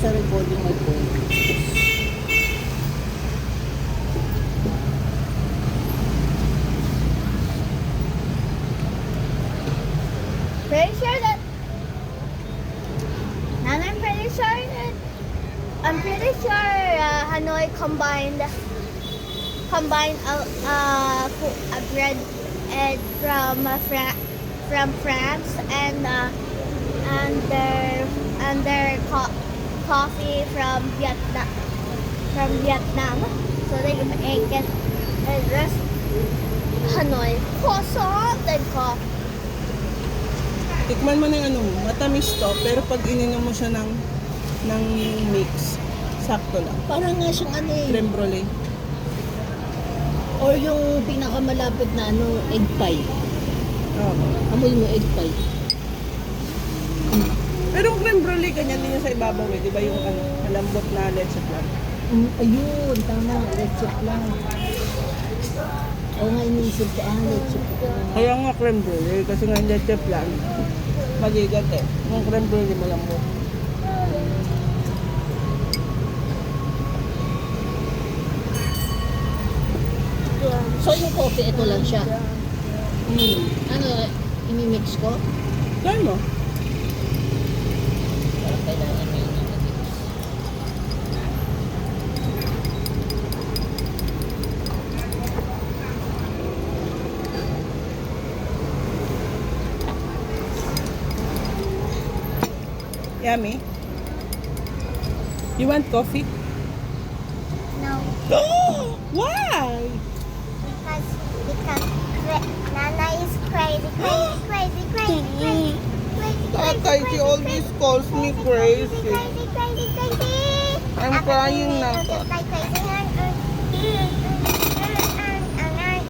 sa recording my phone. Pretty sure that. And I'm pretty sure Hanoi combined a bread from France and their coffee from Vietnam. So they make it just Hanoi croissant and coffee. Tikman mo na yung ano, matamis to, pero pag ininom mo siya ng mix, sakto lang. Parang nga siyang ano eh. Creme brulee. Or yung pinakamalapit na ano, egg pie. Oo. Amoy mo egg pie. Pero yung creme brulee, ganyan din yung sa ibabaw eh. Di ba yung ano, malambot na leche flan? Ayun, tama. Let's lang. Oo nga, iniisip ko, let's lang. Kaya nga creme brulee, kasi nga yung leche flan, maligat eh. Yung creme brulee malambot. So yung coffee, ito lang siya. Ano, imimix ko? Try mo. Parang kailangan may imimix. Yummy. You want coffee? No. Why? Because Nana is crazy. Okay, she always calls me crazy. Crazy. I'm crying now. Just like crazy.